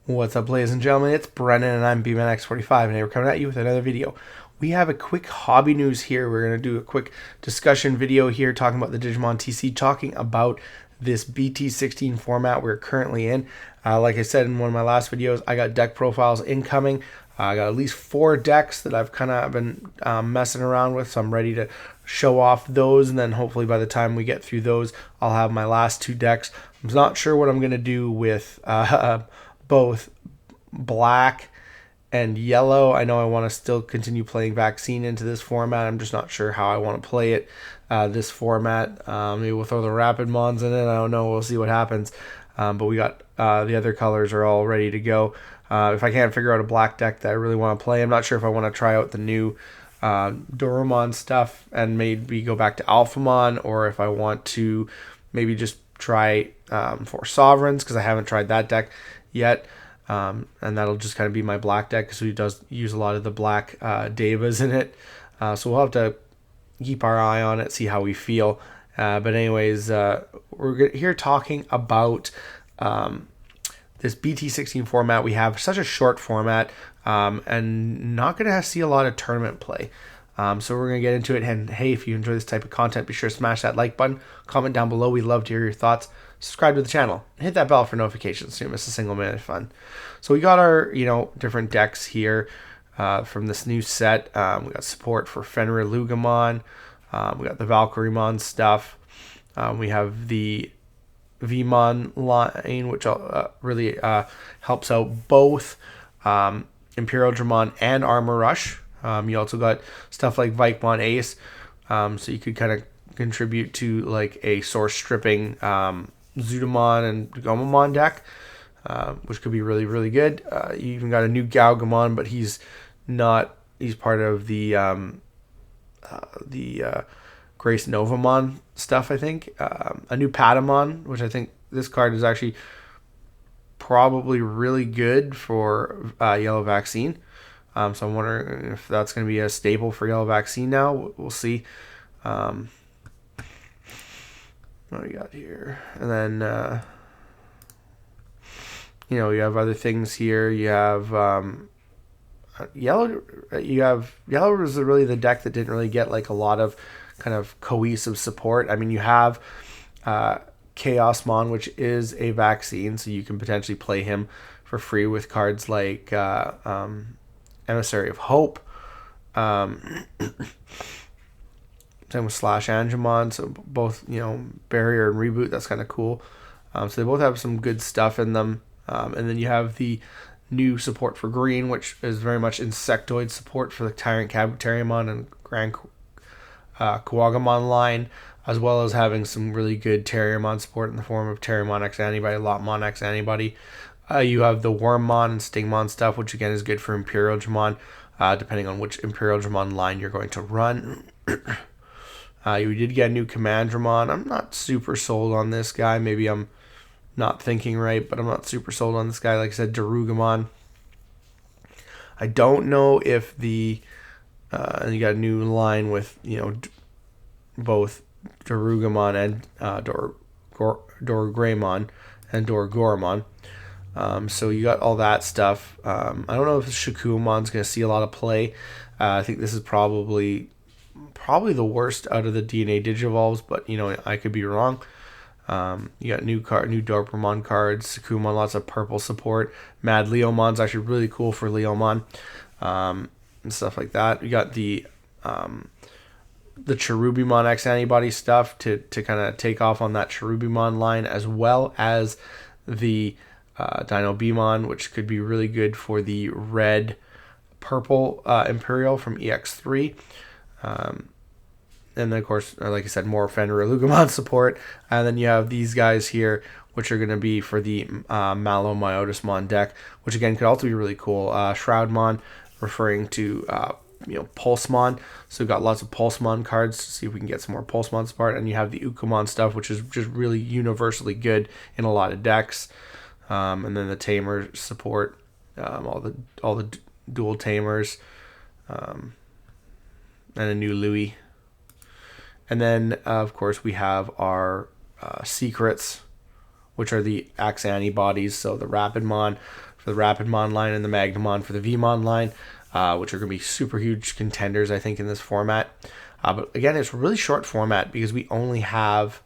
What's up, ladies and gentlemen? It's Brennan, and I'm BT16, and we're coming at you with another video. We have a quick hobby news here. We're going to do a quick discussion video here talking about the Digimon TCG, talking about this BT16 format we're currently in. Like I said in one of my last videos, I got deck profiles incoming. I got at least 4 decks that I've kind of been messing around with, so I'm ready to show off those, and then hopefully by the time we get through those, I'll have my last 2 decks. I'm not sure what I'm going to do with both black and yellow. I know I want to still continue playing vaccine into this format. I'm just not sure how I want to play it this format. Maybe we'll throw the rapid mons in it. I don't know. We'll see what happens. But we got the other colors are all ready to go. If I can't figure out a black deck that I really want to play, I'm not sure if I want to try out the new Dorumon stuff and maybe go back to Alphamon, or if I want to maybe just try for Sovereigns, because I haven't tried that deck yet. And that'll just kind of be my black deck, because he does use a lot of the black Devas in it. So we'll have to keep our eye on it, see how we feel. But anyways, we're here talking about this BT16 format. We have such a short format and not going to see a lot of tournament play. So we're going to get into it. And hey, if you enjoy this type of content, be sure to smash that like button, comment down below. We'd love to hear your thoughts. Subscribe to the channel and hit that bell for notifications so you don't miss a single minute of fun. So we got our, different decks here from this new set. We got support for Fenrir Lugamon. We got the Valkyrymon stuff. We have the Vmon line, which really helps out both Imperial Dramon and Armor Rush. You also got stuff like Vikemon Ace, so you could kind of contribute to like a source stripping Zudomon and Gomamon deck, which could be really, really good. You even got a new Gaugamon, but he's part of the Grace Novamon stuff, I think. A new Patamon, which I think this card is actually probably really good for Yellow Vaccine. So I'm wondering if that's going to be a staple for Yellow Vaccine now. We'll see. What do we got here? And then, you have other things here. You have Yellow. Yellow is really the deck that didn't really get like a lot of kind of cohesive support. I mean, you have Chaosmon, which is a vaccine, so you can potentially play him for free with cards like Emissary of Hope. Same with Slash Angemon, so both, Barrier and Reboot, that's kind of cool. So they both have some good stuff in them. And then you have the new support for green, which is very much insectoid support for the Tyrant Kabuterimon and Grand Kuwagamon line, as well as having some really good Terriermon support in the form of Terriermon X-Antibody, Lotmon X-Antibody. You have the Wormmon and Stingmon stuff, which again is good for Imperial Dramon, depending on which Imperial Dramon line you're going to run. You did get a new Commandramon. I'm not super sold on this guy. Maybe I'm not thinking right, but I'm not super sold on this guy. Like I said, Darugamon. I don't know if and you got a new line with, both Darugamon and Dorgreymon and Dorgoromon. So you got all that stuff. I don't know if Shakumon's going to see a lot of play. I think this is probably the worst out of the DNA Digivolves, but I could be wrong. You got new Dorpomon cards, Sakumon, lots of purple support. Mad Leomon's actually really cool for Leomon, and stuff like that. You got the Cherubimon X-Antibody stuff to kind of take off on that Cherubimon line, as well as the Dino Beamon, which could be really good for the red purple Imperial from EX3. And then, of course, like I said, more Fenrir Lugamon support. And then you have these guys here, which are going to be for the Malomyotismon deck, which again could also be really cool. Shroudmon, referring to Pulsemon. So we've got lots of Pulsemon cards to see if we can get some more Pulsemon support. And you have the Ukumon stuff, which is just really universally good in a lot of decks. And then the Tamer support, all the dual Tamers, and a new Louis. And then, of course, we have our secrets, which are the X-Antibodies. So the Rapidmon for the Rapidmon line and the Magnamon for the Vmon line, which are going to be super huge contenders, I think, in this format. But again, it's a really short format because we only have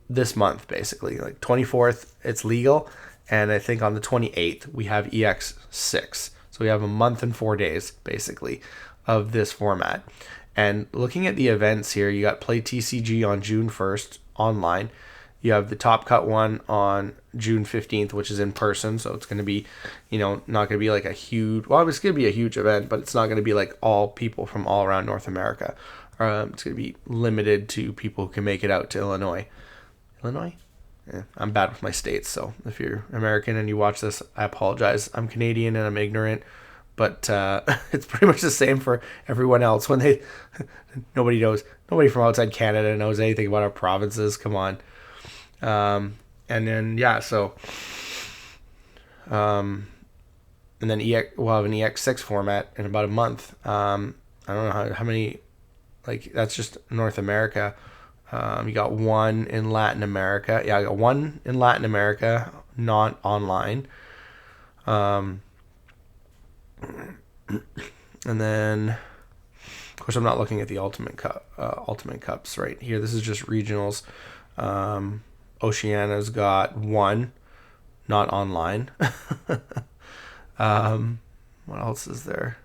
this month, basically. Like 24th, it's legal, and I think on the 28th, we have EX6. So we have a month and 4 days, basically, of this format. And looking at the events here, you got Play TCG on June 1st online. You have the Top Cut one on June 15th, which is in person. So it's going to be, not going to be like a huge, well, it's going to be a huge event, but it's not going to be like all people from all around North America. It's going to be limited to people who can make it out to Illinois. Illinois? Yeah, I'm bad with my states. So if you're American and you watch this, I apologize. I'm Canadian and I'm ignorant. But it's pretty much the same for everyone else. Nobody from outside Canada knows anything about our provinces. Come on. And then we'll have an EX6 format in about a month. I don't know how many, like, that's just North America. You got one in Latin America. Yeah, I got one in Latin America, not online. And then, of course, I'm not looking at the Ultimate Cups right here. This is just regionals. Oceania's got one, not online. What else is there?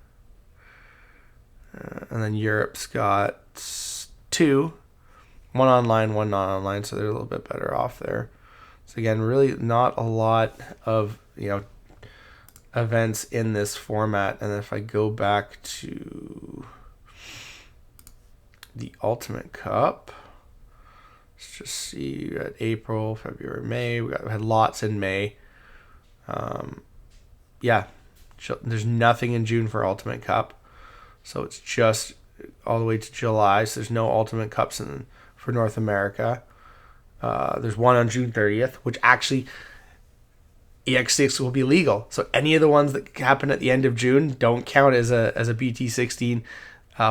And then Europe's got two, one online, one not online, so they're a little bit better off there. So again, really not a lot of events in this format. And then if I go back to the Ultimate Cup, let's just see, we got April, February, May. We had lots in May. There's nothing in June for Ultimate Cup. So it's just all the way to July. So there's no Ultimate Cups for North America. There's one on June 30th, which actually EX6 will be legal. So any of the ones that happen at the end of June don't count as a BT16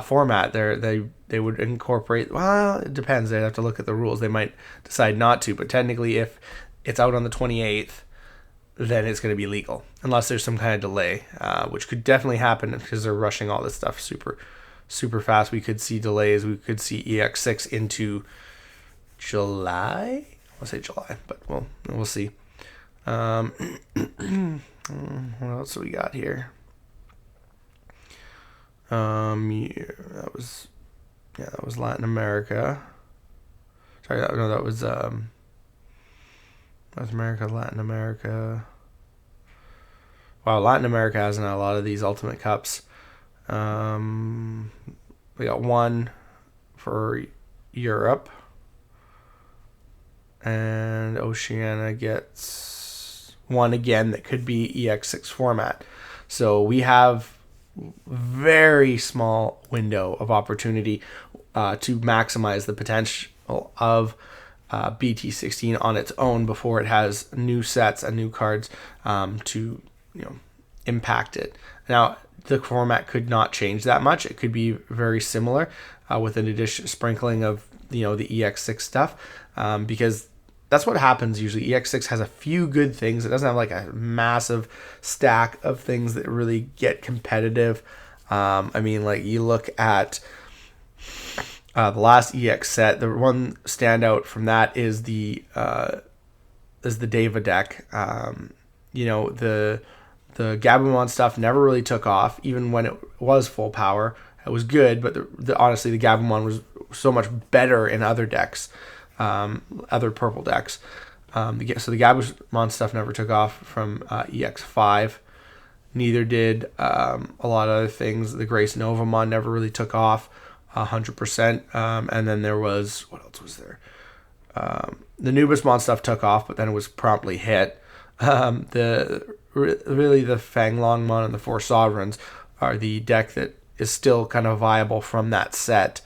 format. They would incorporate, well, it depends. They'd have to look at the rules. They might decide not to, but technically if it's out on the 28th, then it's going to be legal, unless there's some kind of delay, which could definitely happen because they're rushing all this stuff super, super fast. We could see delays. We could see EX6 into July. I'll say July, but we'll see. What else do we got here? That was Latin America. Sorry, that was North America, Latin America. Wow, Latin America hasn't had a lot of these Ultimate Cups. We got one for Europe, and Oceania gets one again that could be EX6 format. So we have very small window of opportunity to maximize the potential of BT16 on its own before it has new sets and new cards to impact it. Now the format could not change that much. It could be very similar with an addition sprinkling of the EX6 stuff because that's what happens usually. EX6 has a few good things. It doesn't have like a massive stack of things that really get competitive. You look at the last EX set. The one standout from that is the Deva deck. The Gabumon stuff never really took off, even when it was full power. It was good, but honestly, the Gabumon was so much better in other decks. Other purple decks. So the Gabumon stuff never took off from EX5. Neither did a lot of other things. The Grace Novamon never really took off 100%. And then there was, what else was there? The Nubusmon stuff took off, but then it was promptly hit. The Fanglongmon and the Four Sovereigns are the deck that is still kind of viable from that set.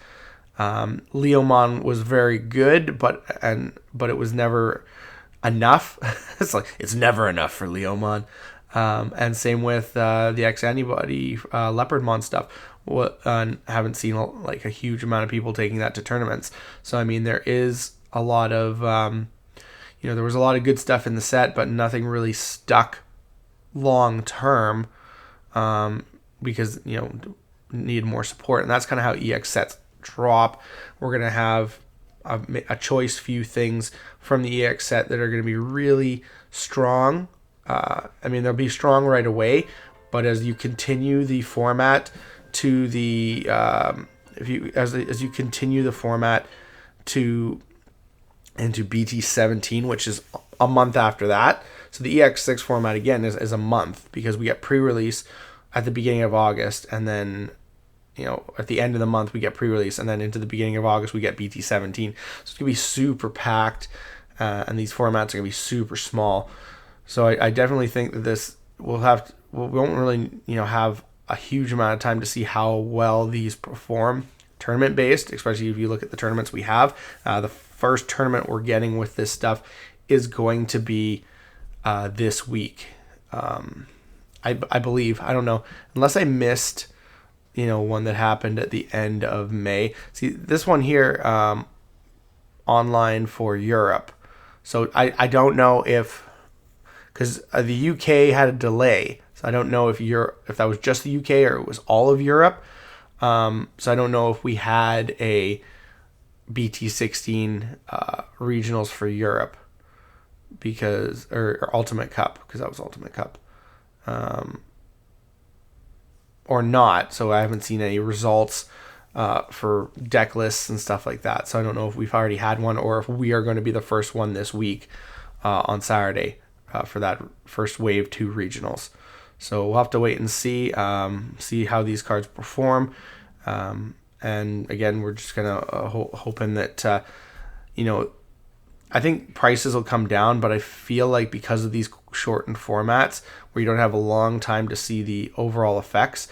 Leomon was very good, but it was never enough. It's never enough for Leomon. And same with the X-Antibody Leopardmon stuff. Haven't seen like a huge amount of people taking that to tournaments. So there is a lot of there was a lot of good stuff in the set, but nothing really stuck long term, because need more support. And that's kind of how EX sets drop. We're going to have a choice few things from the EX set that are going to be really strong. They'll be strong right away, but as you continue the format to the as you continue the format into BT16, which is a month after that. So the EX6 format again is a month, because we get pre-release at the beginning of August, and then at the end of the month we get pre-release, and then into the beginning of August we get BT17. So it's gonna be super packed, and these formats are gonna be super small. So I definitely think that this we won't really have a huge amount of time to see how well these perform tournament based, especially if you look at the tournaments we have. The first tournament we're getting with this stuff is going to be this week. I believe, I don't know, unless I missed one that happened at the end of May. See, this one here, online for Europe. So I don't know if, because the UK had a delay, so I don't know if that was just the UK or it was all of Europe. So I don't know if we had a BT16 regionals for Europe, or Ultimate Cup, because that was Ultimate Cup, or not. So I haven't seen any results for deck lists and stuff like that. So I don't know if we've already had one, or if we are going to be the first one this week on Saturday for that first wave 2 regionals. So we'll have to wait and see how these cards perform. And again, we're just gonna hoping that I think prices will come down, but I feel like because of these shortened formats where you don't have a long time to see the overall effects,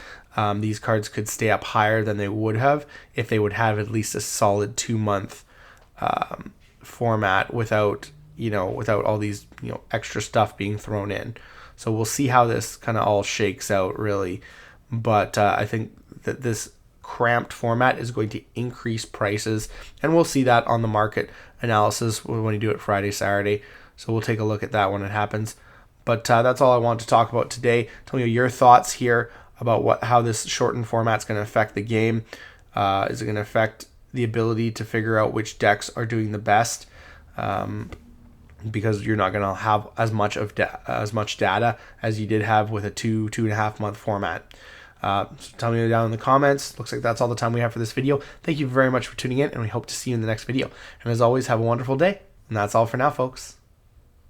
these cards could stay up higher than they would have if they would have at least a solid 2-month format without all these extra stuff being thrown in. So we'll see how this kind of all shakes out, really. But I think that this cramped format is going to increase prices, and we'll see that on the market analysis when you do it Friday, Saturday. So we'll take a look at that when it happens. But that's all I want to talk about today. Tell me your thoughts here about how this shortened format is going to affect the game. Is it going to affect the ability to figure out which decks are doing the best? Because you're not going to have as much data as you did have with a 2.5 month format. So tell me down in the comments. Looks like that's all the time we have for this video. Thank you very much for tuning in, and we hope to see you in the next video. And as always, have a wonderful day. And that's all for now, folks.